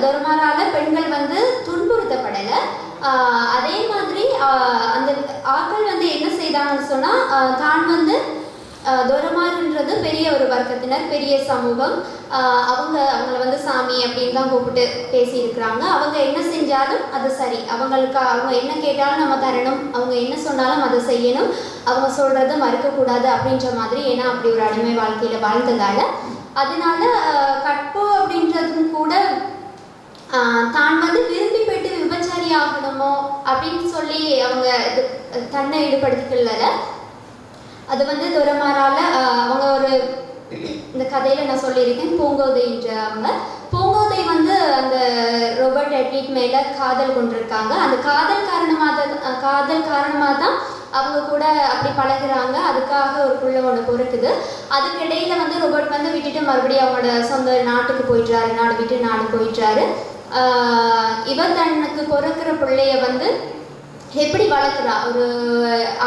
துரைமாரால் பெண்கள் வந்து துன்புறுத்தப்படலை. அதே மாதிரி அந்த ஆட்கள் வந்து என்ன செய்தாங்கன்னு சொன்னால், தான் வந்து துரமாறுன்றது பெரிய ஒரு வர்க்கத்தினர், பெரிய சமூகம். அவங்கள வந்து சாமி அப்படின்னு தான் கூப்பிட்டு பேசியிருக்கிறாங்க. அவங்க என்ன செஞ்சாலும் அது சரி, அவங்க என்ன கேட்டாலும் நம்ம தரணும், அவங்க என்ன சொன்னாலும் அதை செய்யணும், அவங்க சொல்கிறத மறுக்கக்கூடாது அப்படின்ற மாதிரி. ஏன்னா அப்படி ஒரு அடிமை வாழ்க்கையில் வாழ்ந்ததால் அதனால கற்பு அப்படின்றதும் கூட தான் வந்து விரும்பி போயிட்டு விபச்சாரி ஆகணுமோ அப்படின்னு சொல்லி அவங்க தன்னை ஈடுபடுத்திக்கல. அது வந்து துரமாறால அவங்க ஒரு இந்த கதையில நான் சொல்லியிருக்கேன், பூங்கோதைன்றவங்க. பூங்கோதை வந்து அந்த ரோபர்ட் எட்விட் மேல காதல் கொண்டிருக்காங்க. அந்த காதல் காரணமாக தான் அவங்க கூட அப்படி பழகுறாங்க. அதுக்காக ஒரு புள்ள ஒன்று பொறுக்குது. அதுக்கு இடையில வந்து ரோபர்ட் வந்து விட்டுட்டு மறுபடியும் அவங்களோட சொந்த நாட்டுக்கு போயிடுறாரு, நாடு விட்டு நாடு போயிடுறாரு. இவர் தனக்கு பொறுக்கிற பிள்ளைய வந்து எப்படி வளர்க்குறா, ஒரு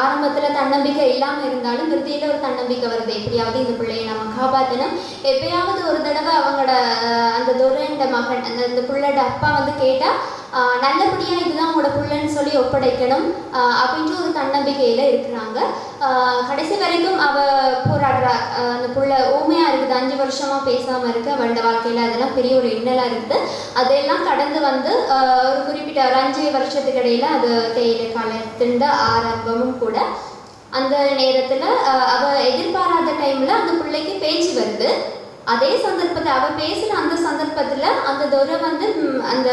ஆரம்பத்தில் தன்னம்பிக்கை இல்லாமல் இருந்தாலும் இறுதியில் ஒரு தன்னம்பிக்கை வருது, எப்படியாவது இந்த பிள்ளையை நம்ம காப்பாற்றணும். எப்பயாவது ஒரு தடவை அவங்களோட அந்த துரைண்ட மகன் அந்த பிள்ளையோட அப்பா வந்து கேட்டால் நல்லபடியாக இதுதான் உங்களோட பிள்ளைன்னு சொல்லி ஒப்படைக்கணும் அப்படின்ற ஒரு தன்னம்பிக்கையில் இருக்கிறாங்க. கடைசி வரைக்கும் அவள் போராடுறா. அந்த பிள்ளை ஊமையாக இருக்குது, 5 வருஷமாக பேசாமல் இருக்குது. அவளோட வாழ்க்கையில் அதெல்லாம் பெரிய ஒரு இன்னலாக இருக்குது. அதையெல்லாம் கடந்து வந்து ஒரு குறிப்பிட்ட ஒரு 5 வருஷத்துக்கு இடையில அது தேயிலை காலத்தின் ஆரம்பமும் கூட. அந்த நேரத்தில் அவள் எதிர்பாராத டைமில் அந்த பிள்ளைக்கு பேச்சு வருது. அதே சந்தர்ப்பத்தை அவள் பேசுகிற அந்த சந்தர்ப்பத்தில் அந்த துரை வந்து அந்த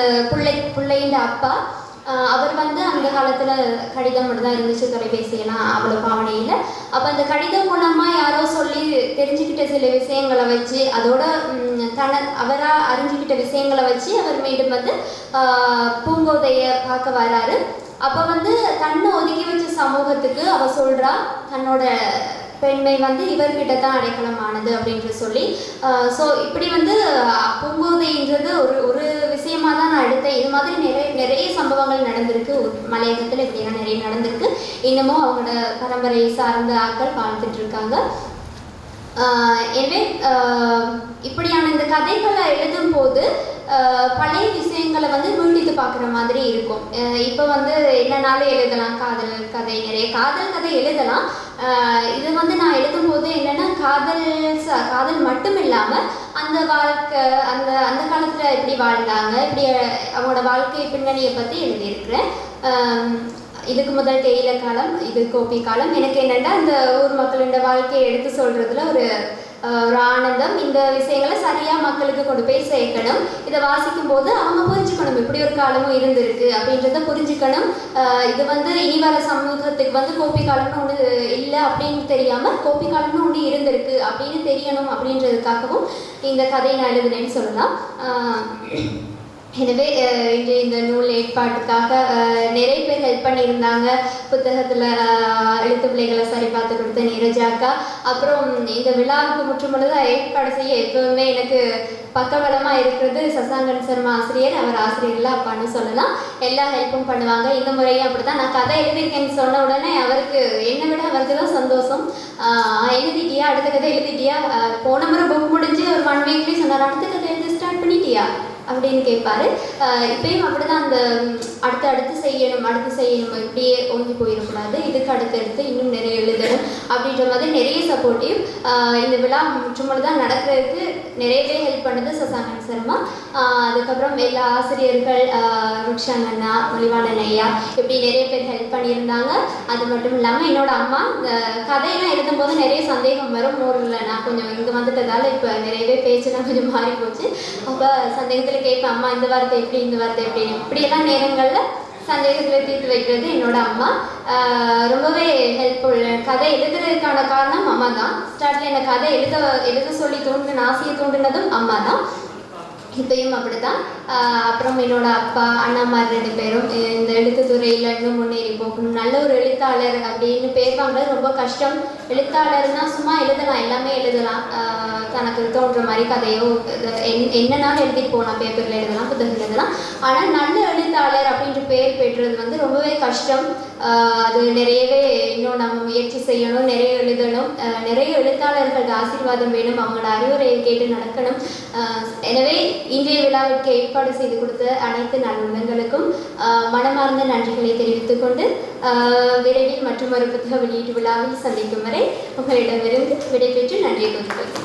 பிள்ளையின் அப்பா அவர் வந்து அந்த காலத்தில் கடிதம் மட்டும் தான் இருந்துச்சு, தொலைபேசியெல்லாம் அவ்வளோ பாவனையில். அப்போ அந்த கடிதம் மூலமாக யாரோ சொல்லி தெரிஞ்சுக்கிட்ட சில விஷயங்களை வச்சு அதோட அவராக அறிஞ்சிக்கிட்ட விஷயங்களை வச்சு அவர் மீண்டும் வந்து பூங்கோதையை பார்க்க வராரு. அப்போ வந்து தன்னை ஒதுக்கி வச்ச சமூகத்துக்கு அவள் சொல்கிறா தன்னோட பெண்மை வந்து இவர்கிட்ட தான் அடைக்கலமானது அப்படின்ற சொல்லி. ஸோ இப்படி வந்து பூங்கோதைன்றது ஒரு விஷயமாக தான் நான் எடுத்தேன். இது மாதிரி நிறைய சம்பவங்கள் நடந்திருக்கு மலையகத்தில். இப்படியெல்லாம் நிறைய நடந்திருக்கு. இன்னமும் அவங்களோட பரம்பரை சார்ந்த ஆட்கள் வாழ்ந்துட்டு இருக்காங்க. எனவே இப்படியான இந்த கதைகளை எழுதும் போது பழைய விஷயங்களை வந்து மீண்டித்து பார்க்குற மாதிரி இருக்கும். இப்போ வந்து என்னன்னாலும் எழுதலாம், காதல் கதை, நிறைய காதல் கதை எழுதலாம். இது வந்து நான் எழுதும்போது என்னென்னா காதல் மட்டும் இல்லாமல் அந்த வாழ்க்கை அந்த காலத்தில் எப்படி வாழ்ந்தாங்க, இப்படி அவங்களோட வாழ்க்கை பின்னணியை பற்றி எழுதியிருக்கிறேன். இதுக்கு முதல் தேயிலை காலம், இது கோபி காலம். எனக்கு என்னென்னா அந்த ஊர் மக்களோட வாழ்க்கையை எடுத்து சொல்கிறதுல ஒரு ஆனந்தம். இந்த விஷயங்களை சரியாக மக்களுக்கு கொண்டு போய் சேர்க்கணும். இதை வாசிக்கும் போது அவங்க புரிஞ்சுக்கணும் இப்படி ஒரு காலமும் இருந்திருக்கு அப்படின்றத புரிஞ்சுக்கணும். இது வந்து இனி வர சமூகத்துக்கு வந்து கோபி காலம்னு ஒன்று இல்லை அப்படின்னு தெரியாமல் கோபி காலம்னு ஒன்று இருந்திருக்கு அப்படின்னு தெரியணும் அப்படின்றதுக்காகவும் இந்த கதையை நான் எழுதுனேன்னு சொல்லலாம். எனவே இன்று இந்த நூல் ஏற்பாட்டுக்காக நிறைய பேர் ஹெல்ப் பண்ணியிருந்தாங்க. புத்தகத்தில் எழுத்து பிள்ளைகளை சரி பார்த்து கொடுத்த நீரஜாக்கா. அப்புறம் இந்த விழாவுக்கு முற்றுமுழுதாக ஏற்பாடு செய்ய எப்பவுமே எனக்கு பக்கபலமாக இருக்கிறது சசாங்கன் சர்மா ஆசிரியர். அவர் ஆசிரியர்லாம் அப்பான்னு சொல்லலாம். எல்லா ஹெல்ப்பும் பண்ணுவாங்க. இந்த முறையும் அப்படி தான். நான் கதை எழுதியிருக்கேன்னு சொன்ன உடனே அவருக்கு என்னை விட அவருக்கு தான் சந்தோஷம். எழுதிட்டியா, அடுத்த கதை எழுதிட்டியா, போன முறை புக் முடிஞ்சு ஒரு 1 வீக்லேயே சொன்னார் அடுத்த கதை எழுதி ஸ்டார்ட் பண்ணிட்டியா அப்படின்னு கேட்பாரு. இப்பயும் அப்படிதான் அந்த அடுத்து செய்யணும் இப்படியே ஓங்கி போயிடக்கூடாது, இதுக்கு அடுத்தடுத்து இன்னும் நிறைய எழுதணும் அப்படின்ற மாதிரி நிறைய சப்போர்ட்டிவ். இந்த விழா முற்றுமுழுதான் நடக்கிறதுக்கு நிறையவே ஹெல்ப் பண்ணுது சசாங்கன் சர்மா. அதுக்கப்புறம் எல்லா ஆசிரியர்கள், ருக்ஷான் அண்ணா, மொழிவாணன் ஐயா, இப்படி நிறைய பேர் ஹெல்ப் பண்ணியிருந்தாங்க. அது மட்டும் இல்லாமல் என்னோட அம்மா இந்த கதையெல்லாம் எழுதும்போது நிறைய சந்தேகம் வரும். ஊரில் நான் கொஞ்சம் இங்கே வந்துட்டதால இப்போ நிறையவே பேச்சுலாம் கொஞ்சம் மாறி போச்சு. அப்போ சந்தேகத்தில் கேட்பேன், அம்மா இந்த வார்த்தை எப்படி, இந்த வார்த்தை எப்படி, இப்படியெல்லாம் நேரங்களில் சந்தேகத்தில் தீர்த்து வைக்கிறது என்னோட அம்மா. ரொம்பவே ஹெல்ப்ஃபுல். கதை எழுதுறதுக்கான காரணம் அம்மா தான். ஸ்டார்டில் என்னை கதை எழுத சொல்லி ஆசையை தூண்டினதும் அம்மா தான். இப்பயும் அப்படித்தான். அப்புறம் என்னோட அப்பா, அண்ணாமார் 2 பேரும் இந்த எழுத்துத்துறையில் இன்னும் முன்னேறி போகணும், நல்ல ஒரு எழுத்தாளர் அப்படின்னு பேர் வாங்குறது ரொம்ப கஷ்டம். எழுத்தாளர்னா சும்மா எழுதலாம், எல்லாமே எழுதலாம். தனக்கு தோன்ற மாதிரி கதையோ என்னன்னாலும் எழுதிட்டு போகலாம், பேப்பரில் எழுதலாம், புத்தகத்தில் எழுதலாம். ஆனால் நல்ல எழுத்தாளர் அப்படின்ற பேர் பெற்றது வந்து ரொம்பவே கஷ்டம். அது நிறையவே இன்னும் நம்ம முயற்சி செய்யணும், நிறைய எழுதணும், நிறைய எழுத்தாளர்களோட ஆசீர்வாதம் வேணும், அவங்களோட அறிவுரையை கேட்டு நடக்கணும். எனவே இன்றைய விழாவிற்கு ஏற்பாடு செய்து கொடுத்த அனைத்து நல்லுள்ளங்களுக்கும் மனமார்ந்த நன்றிகளை தெரிவித்துக் கொண்டு விரைவில் மற்றும் ஒரு புத்தக வெளியீட்டு விழாவில் சந்திக்கும் வரை உங்களிடமிருந்து விடைபெற்று நன்றியை கூறுகிறேன்.